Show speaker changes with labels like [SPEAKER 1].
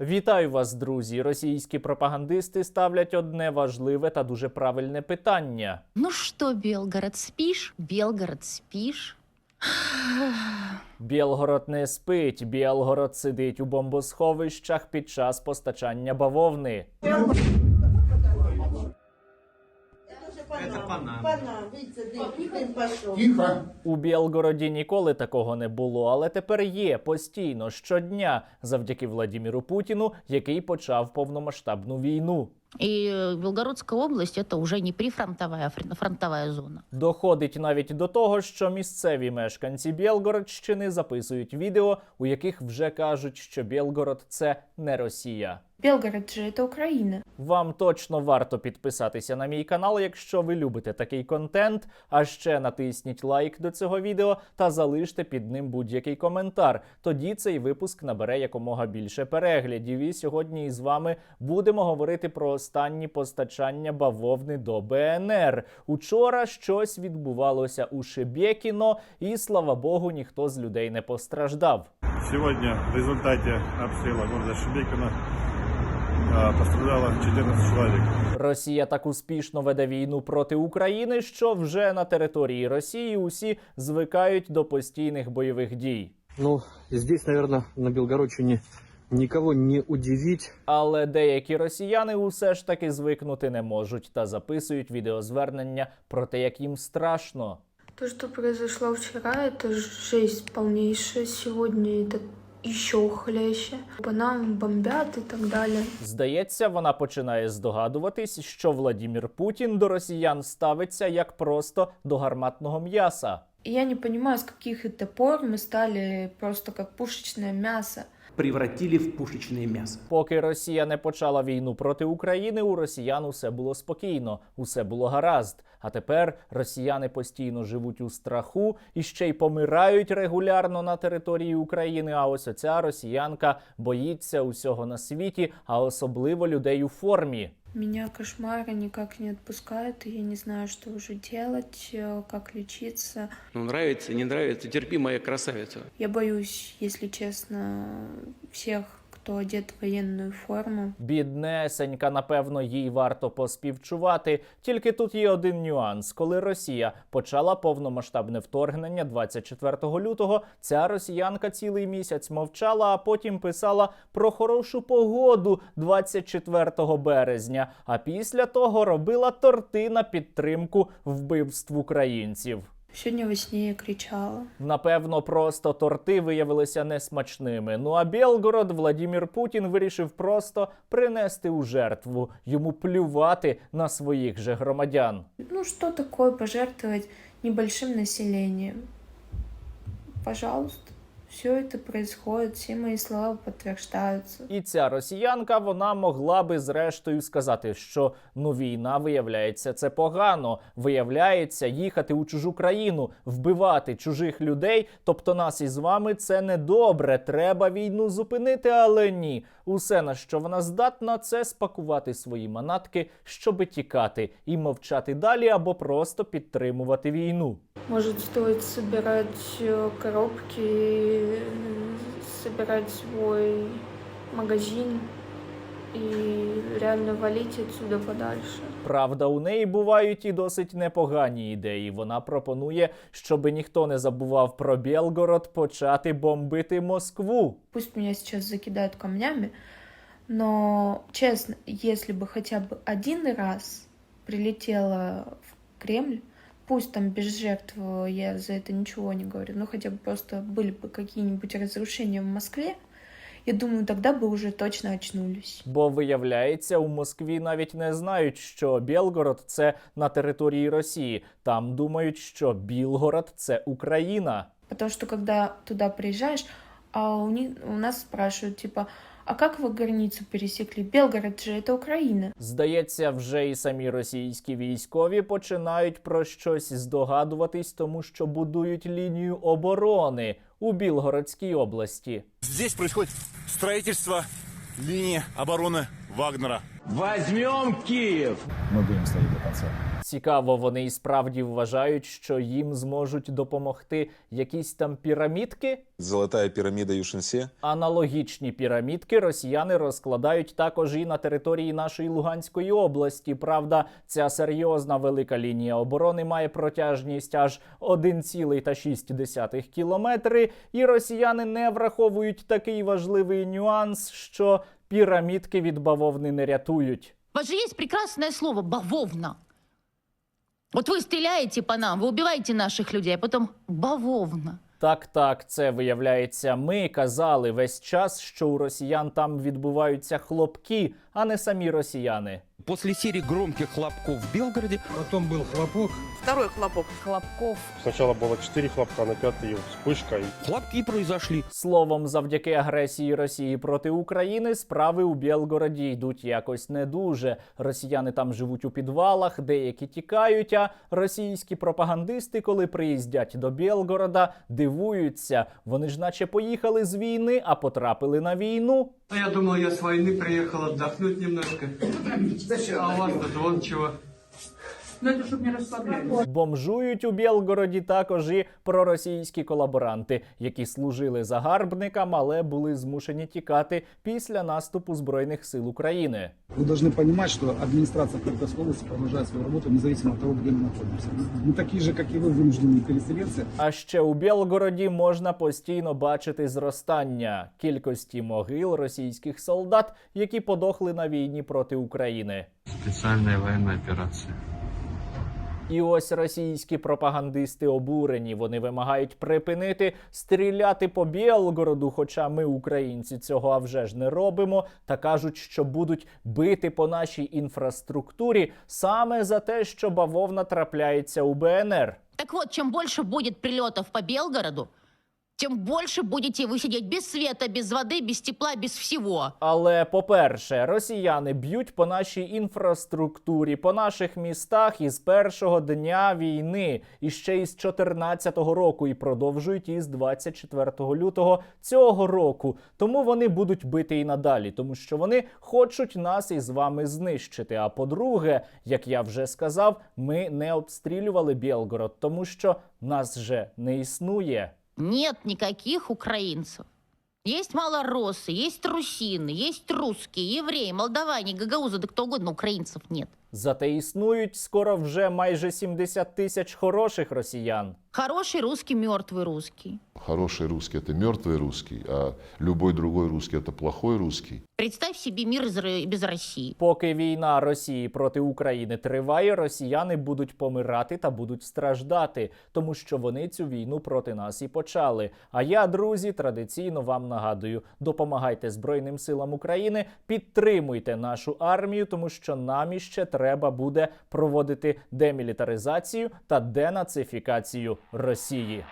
[SPEAKER 1] Вітаю вас, друзі! Російські пропагандисти ставлять одне важливе та дуже правильне питання.
[SPEAKER 2] Ну что, Белгород, спишь? Белгород, спишь?
[SPEAKER 1] Білгород не спить, Білгород сидить у бомбосховищах під час постачання бавовни. У Білгороді ніколи такого не було, але тепер є постійно, щодня, завдяки Владимиру Путіну, який почав повномасштабну війну.
[SPEAKER 2] И Белгородская область это уже не прифронтовая, а фронтовая зона.
[SPEAKER 1] Доходить навіть до того, що місцеві мешканці Білгородщини записують відео, у яких вже кажуть, що Білгород – це не Росія.
[SPEAKER 3] Белгород же это Украина.
[SPEAKER 1] Вам точно варто підписатися на мій канал, якщо ви любите такий контент, а ще натисніть лайк до цього відео та залиште під ним будь-який коментар. Тоді цей випуск набере якомога більше переглядів. І сьогодні із вами будемо говорити про останні постачання бавовни до БНР. Учора щось відбувалося у Шебекіно, і, слава Богу, ніхто з людей не постраждав.
[SPEAKER 4] Сегодня в результате обстрела города Шебекино пострадало 14 человек.
[SPEAKER 1] Росія так успішно веде війну проти України, що вже на території Росії усі звикають до постійних бойових дій.
[SPEAKER 5] Ну, здесь, наверное, на Белгородчине никого не удивить.
[SPEAKER 1] Але деякі росіяни усе ж таки звикнути не можуть та записують відеозвернення про те, як їм страшно.
[SPEAKER 3] То, что произошло вчера, это жесть полнейшая. Сегодня это еще хлеще. По нам бомбят и так далее.
[SPEAKER 1] Здається, вона починає здогадуватись, що Владимир Путін до росіян ставиться як просто до гарматного м'яса.
[SPEAKER 3] И я не понимаю, с каких это пор мы стали просто как пушечное мясо.
[SPEAKER 6] Превратили в пушечное мясо.
[SPEAKER 1] Поки Росія не почала війну проти України, у росіян усе було спокійно, усе було гаразд. А тепер росіяни постійно живуть у страху і ще й помирають регулярно на території України. А ось оця росіянка боїться усього на світі, а особливо людей у формі.
[SPEAKER 3] Меня кошмары никак не отпускают, и я не знаю, что уже делать, как лечиться.
[SPEAKER 6] Ну, нравится, не нравится, терпи, моя красавица.
[SPEAKER 3] Я боюсь, если честно, всех, кто одет в военную форму.
[SPEAKER 1] Біднесенька, напевно, їй варто поспівчувати. Тільки тут є один нюанс. Коли Росія почала повномасштабне вторгнення 24 лютого, ця росіянка цілий місяць мовчала, а потім писала про хорошу погоду 24 березня. А після того робила торти на підтримку вбивств українців.
[SPEAKER 3] Сегодня во сне я кричала.
[SPEAKER 1] Напевно, просто торти виявилися несмачними. Ну а Білгород Владимир Путін вирішив просто принести у жертву. Йому плювати на своїх же громадян.
[SPEAKER 3] Ну, что такое пожертвовать небольшим населением? Пожалуйста. Все это происходит, все мои слова подтверждаются.
[SPEAKER 1] І ця росіянка, вона могла би зрештою сказати, що війна, виявляється, це погано. Виявляється, їхати у чужу країну, вбивати чужих людей, тобто нас із вами, це недобре. Треба війну зупинити, але ні. Усе, на що вона здатна, це спакувати свої манатки, щоби тікати і мовчати далі або просто підтримувати війну.
[SPEAKER 3] Может, стоит собирать коробки, собирать свой магазин и реально валить отсюда подальше.
[SPEAKER 1] Правда, у неї бувають і досить непогані ідеї. Вона пропонує, щоби ніхто не забував про Білгород, почати бомбити Москву.
[SPEAKER 3] Пусть меня сейчас закидают камнями, но, честно, если бы хотя бы один раз прилетела в Кремль, пусть там без жертв, я за это ничего не говорю, но хотя бы просто были бы какие-нибудь разрушения в Москве, я думаю, тогда бы уже точно очнулись.
[SPEAKER 1] Бо, виявляється, у Москві навіть не знають, що Білгород – це на території Росії. Там думають, що Білгород – це Україна.
[SPEAKER 3] Потому что когда туда приезжаешь, у нас спрашивают, типа, а как вы границу пересекли? Белгород же это Украина.
[SPEAKER 1] Здається, вже і самі російські військові починають про щось здогадуватись, тому що будують лінію оборони у Білгородській області.
[SPEAKER 7] Здесь происходит строительство линии обороны Вагнера.
[SPEAKER 6] Возьмем Киев!
[SPEAKER 8] Мы будем стоять до конца.
[SPEAKER 1] Цікаво, вони і справді вважають, що їм зможуть допомогти якісь там пірамідки?
[SPEAKER 8] Золотая пирамида Юшинсе.
[SPEAKER 1] Аналогічні пірамідки росіяни розкладають також і на території нашої Луганської області. Правда, ця серйозна велика лінія оборони має протяжність аж 1,6 кілометри, і росіяни не враховують такий важливий нюанс, що пірамідки від бавовни не рятують.
[SPEAKER 2] У вас же есть прекрасное слово «бавовна». Вот вы стреляете по нам, вы убиваете наших людей, а потом «бавовна».
[SPEAKER 1] Так, це виявляється, ми казали весь час, що у росіян там відбуваються хлопки, а не самі росіяни.
[SPEAKER 6] После серии громких хлопков в Белгороде
[SPEAKER 5] Потом был хлопок.
[SPEAKER 9] Второй хлопок.
[SPEAKER 10] Хлопков.
[SPEAKER 4] Сначала было 4 хлопка, на 5-й вспышка.
[SPEAKER 6] хлопки произошли.
[SPEAKER 1] Словом, завдяки агресії Росії проти України справи у Білгороді йдуть якось не дуже. Росіяни там живуть у підвалах, деякі тікають, а російські пропагандисти, коли приїздять до Білгорода, дивуються. Вони ж наче поїхали з війни, а потрапили на війну.
[SPEAKER 11] Я думал, я с войны приехал отдохнуть немножко. А у вас тут вон чего.
[SPEAKER 9] Ну это чтобы не расслаблялись.
[SPEAKER 1] Бомжують у Білгороді також і проросійські колаборанти, які служили загарбникам, але були змушені тікати після наступу Збройних сил України.
[SPEAKER 5] Вы должны понимать, что администрация Харьковской области продолжает свою работу независимо от того, где мы находимся. Мы такие же, как и вы, вынужденные переселенцы.
[SPEAKER 1] А ще у Білгороді можна постійно бачити зростання кількості могил російських солдат, які подохли на війні проти України.
[SPEAKER 11] Специальная военная операция.
[SPEAKER 1] І ось російські пропагандисти обурені. Вони вимагають припинити стріляти по Білгороду, хоча ми, українці, цього а вже ж не робимо, та кажуть, що будуть бити по нашій інфраструктурі саме за те, що бавовна трапляється у БНР.
[SPEAKER 2] Так вот, чем больше будет прилетов по Белгороду, тем больше будете вы сидеть без света, без воды, без тепла, без всего.
[SPEAKER 1] Але, по-перше, росіяни б'ють по нашій інфраструктурі, по наших містах із першого дня війни, і ще із 14-го року, і продовжують із 24 лютого цього року. Тому вони будуть бити і надалі, тому що вони хочуть нас із вами знищити. А по-друге, як я вже сказав, ми не обстрілювали Білгород, тому що нас же не існує.
[SPEAKER 2] Нет никаких украинцев. Есть малороссы, есть русины, есть русские, евреи, молдаване, гагаузы, да кто угодно, украинцев нет.
[SPEAKER 1] Зате існують скоро вже майже 70 тисяч хороших росіян.
[SPEAKER 2] Хороший русский, мертвый русский.
[SPEAKER 12] Хороший русский – это мертвый русский, а любой другой русский – это плохой русский.
[SPEAKER 2] Представь себе мир без России.
[SPEAKER 1] Поки війна Росії проти України триває, росіяни будуть помирати та будуть страждати, тому що вони цю війну проти нас і почали. А я, друзі, традиційно вам нагадую, допомагайте Збройним силам України, підтримуйте нашу армію, тому що нам іще треба буде проводити демілітаризацію та денацифікацію Росії.